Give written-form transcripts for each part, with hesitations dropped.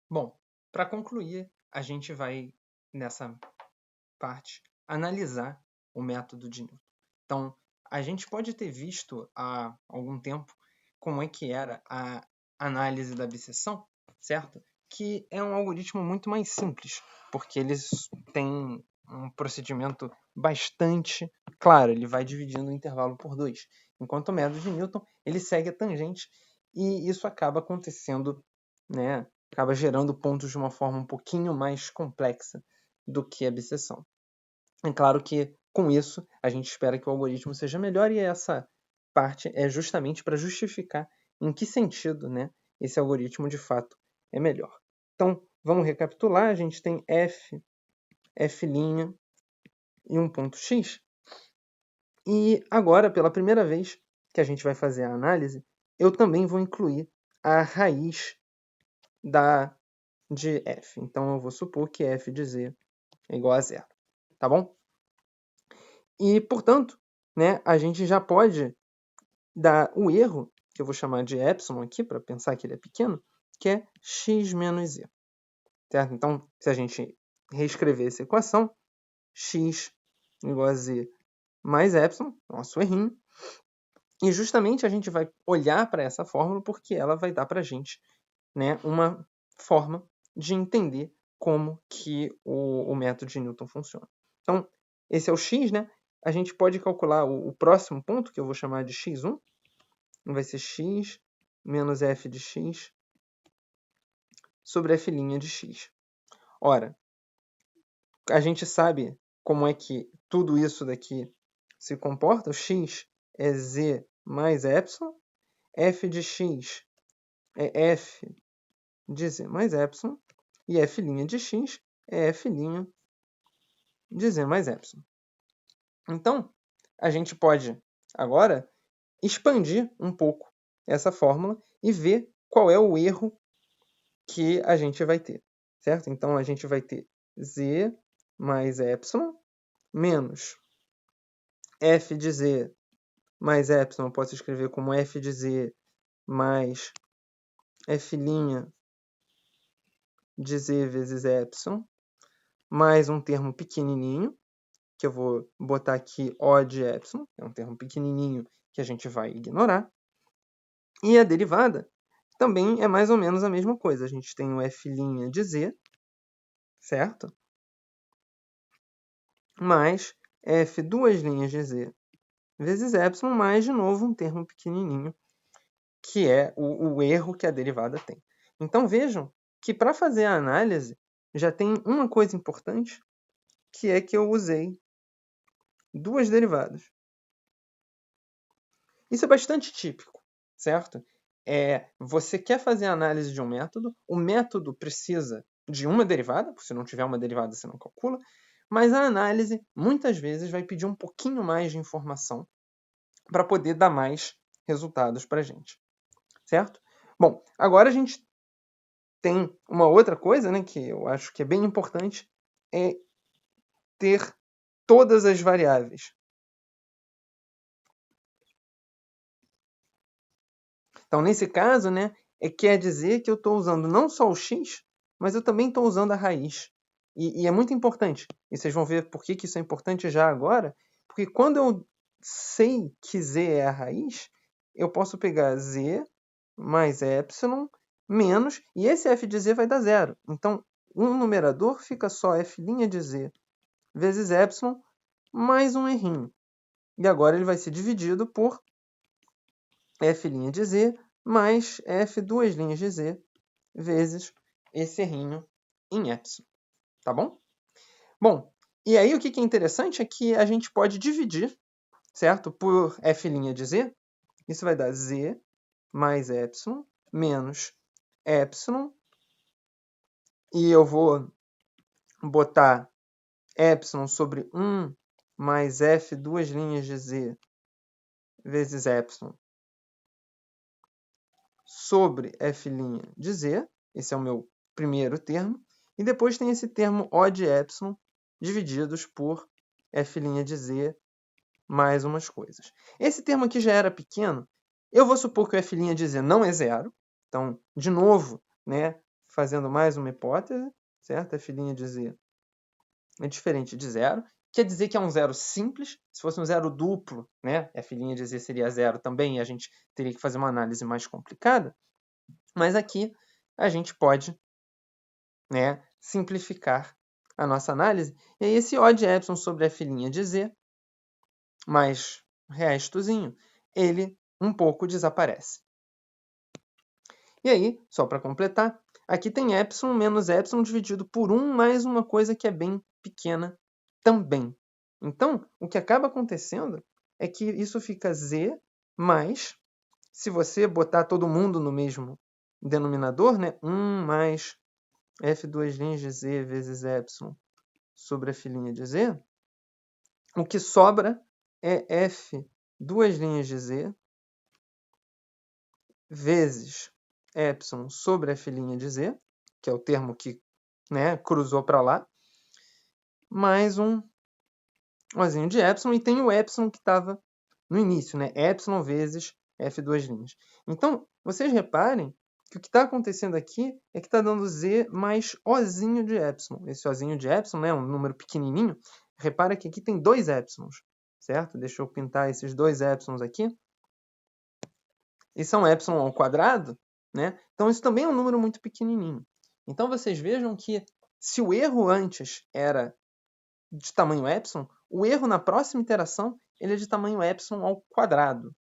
Bom, para concluir, a gente vai, nessa parte, analisar o método de Newton. Então, a gente pode ter visto há algum tempo como é que era a análise da abscissão, certo? Que é um algoritmo muito mais simples, porque eles têm um procedimento bastante claro, ele vai dividindo o intervalo por 2, enquanto o método de Newton ele segue a tangente e isso acaba acontecendo, né? Acaba gerando pontos de uma forma um pouquinho mais complexa do que a abscissão. É claro que, com isso, a gente espera que o algoritmo seja melhor e essa parte é justamente para justificar em que sentido, né, esse algoritmo de fato é melhor. Então, vamos recapitular. A gente tem f, f' e um ponto x. E agora, pela primeira vez que a gente vai fazer a análise, eu também vou incluir a raiz de f. Então, eu vou supor que f de z é igual a zero. Tá bom? E, portanto, né, a gente já pode dar o erro, que eu vou chamar de epsilon aqui, para pensar que ele é pequeno, que é x menos z. Certo? Então, se a gente reescrever essa equação, x igual a z mais epsilon, nosso errinho, e justamente a gente vai olhar para essa fórmula porque ela vai dar para a gente, né, uma forma de entender como que o método de Newton funciona. Então, esse é o x, né? A gente pode calcular o próximo ponto, que eu vou chamar de x1, vai ser x menos f de x sobre f' de x. Ora, a gente sabe como é que tudo isso daqui se comporta. O x é z mais epsilon, f de x é f de z mais epsilon, e f' de x é f' de z mais epsilon. Então, a gente pode agora expandir um pouco essa fórmula e ver qual é o erro que a gente vai ter, certo? Então, a gente vai ter z mais epsilon menos f de z mais epsilon, eu posso escrever como f de z mais f' de z vezes epsilon, mais um termo pequenininho, que eu vou botar aqui O de epsilon, é um termo pequenininho que a gente vai ignorar. E a derivada também é mais ou menos a mesma coisa. A gente tem o f' de z, certo? Mais f duas linhas de z vezes epsilon, mais, de novo, um termo pequenininho, que é o erro que a derivada tem. Então, vejam que para fazer a análise, já tem uma coisa importante, que é que eu usei duas derivadas. Isso é bastante típico, certo? Você quer fazer a análise de um método, o método precisa de uma derivada, porque se não tiver uma derivada você não calcula, mas a análise muitas vezes vai pedir um pouquinho mais de informação para poder dar mais resultados para a gente, certo? Bom, agora a gente tem uma outra coisa, né, que eu acho que é bem importante, é ter todas as variáveis. Então, nesse caso, né, quer dizer que eu estou usando não só o x, mas eu também estou usando a raiz. E é muito importante. E vocês vão ver por que isso é importante já agora. Porque quando eu sei que z é a raiz, eu posso pegar z mais epsilon menos, e esse f de z vai dar zero. Então, no numerador fica só f' de z vezes epsilon mais um errinho. E agora ele vai ser dividido por f' de z mais f duas linhas de z vezes esse errinho em epsilon. Tá bom? Bom, e aí o que é interessante é que a gente pode dividir, certo? Por f' de z. Isso vai dar z mais epsilon menos epsilon. E eu vou botar epsilon sobre 1 mais f duas linhas de z vezes epsilon sobre f' de z. Esse é o meu primeiro termo. E depois tem esse termo O de epsilon divididos por f' de z mais umas coisas. Esse termo aqui já era pequeno. Eu vou supor que o f' de z não é zero. Então, de novo, né, fazendo mais uma hipótese, certo? F' de z é diferente de zero. Quer dizer que é um zero simples. Se fosse um zero duplo, né? F' de z seria zero também, e a gente teria que fazer uma análise mais complicada. Mas aqui a gente pode, né, simplificar a nossa análise. E aí esse O de epsilon sobre F' de z, mais restozinho, ele um pouco desaparece. E aí, só para completar, aqui tem epsilon menos epsilon dividido por 1 mais uma coisa que é bem pequena também. Então, o que acaba acontecendo é que isso fica z mais, se você botar todo mundo no mesmo denominador, né, 1 mais f2' de z vezes epsilon sobre f' de z, o que sobra é f2' de z vezes epsilon sobre f' de z, que é o termo que, né, cruzou para lá, mais um Ozinho de epsilon, e tem o epsilon que estava no início, né? Epsilon vezes f2'. Então, vocês reparem que o que está acontecendo aqui é que está dando z mais Ozinho de epsilon. Esse Ozinho de epsilon, né, um número pequenininho. Repara que aqui tem 2 epsilons, certo? Deixa eu pintar esses 2 epsilons aqui. E são epsilon ao quadrado, né? Então, isso também é um número muito pequenininho. Então, vocês vejam que se o erro antes era de tamanho epsilon, o erro na próxima iteração ele é de tamanho epsilon ao quadrado,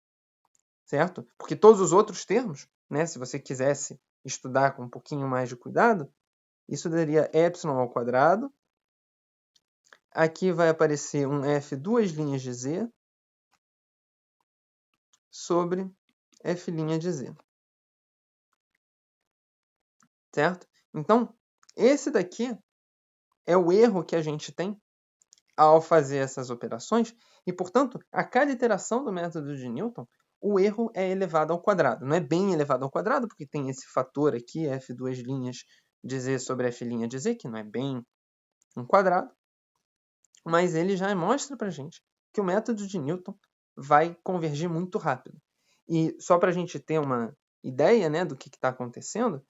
certo? Porque todos os outros termos, né, se você quisesse estudar com um pouquinho mais de cuidado, isso daria epsilon ao quadrado. Aqui vai aparecer um f duas linhas de z sobre f' de z. Certo? Então, esse daqui é o erro que a gente tem ao fazer essas operações, e, portanto, a cada iteração do método de Newton, o erro é elevado ao quadrado. Não é bem elevado ao quadrado, porque tem esse fator aqui, f2' de z sobre f' de z, que não é bem um quadrado, mas ele já mostra para a gente que o método de Newton vai convergir muito rápido. E só para a gente ter uma ideia, né, do que está acontecendo,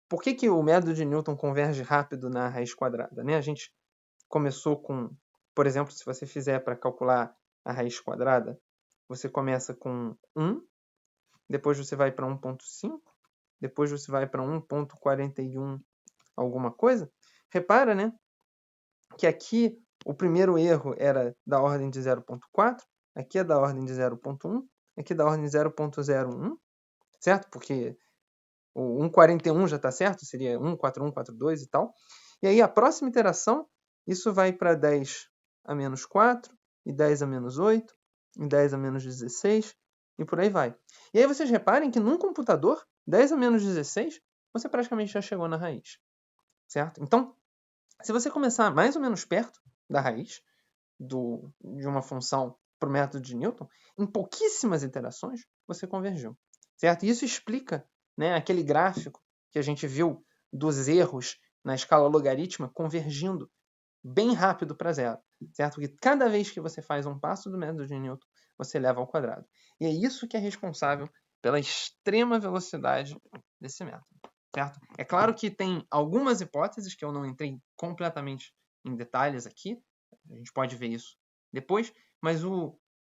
por que o método de Newton converge rápido na raiz quadrada? Né? A gente começou com, por exemplo, se você fizer para calcular a raiz quadrada, você começa com 1, depois você vai para 1.5, depois você vai para 1.41 alguma coisa. Repara, né, que aqui o primeiro erro era da ordem de 0.4, aqui é da ordem de 0.1, aqui é da ordem de 0.01, certo? Porque o 1.41 já está certo, seria 1.41, 1.42 e tal. E aí a próxima iteração, isso vai para 10 a menos 4, e 10 a menos 8, e 10 a menos 16, e por aí vai. E aí vocês reparem que num computador, 10 a menos 16, você praticamente já chegou na raiz. Certo? Então, se você começar mais ou menos perto da raiz de uma função para o método de Newton, em pouquíssimas iterações, você convergiu. Certo? E isso explica, né, aquele gráfico que a gente viu dos erros na escala logarítmica convergindo bem rápido para zero. Certo? Porque cada vez que você faz um passo do método de Newton, você leva ao quadrado. E é isso que é responsável pela extrema velocidade desse método. Certo? É claro que tem algumas hipóteses que eu não entrei completamente em detalhes aqui, a gente pode ver isso depois, mas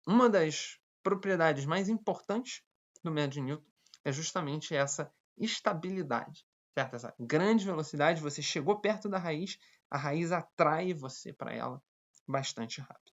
uma das propriedades mais importantes do método de Newton é justamente essa estabilidade, certo? Essa grande velocidade, você chegou perto da raiz, a raiz atrai você para ela bastante rápido.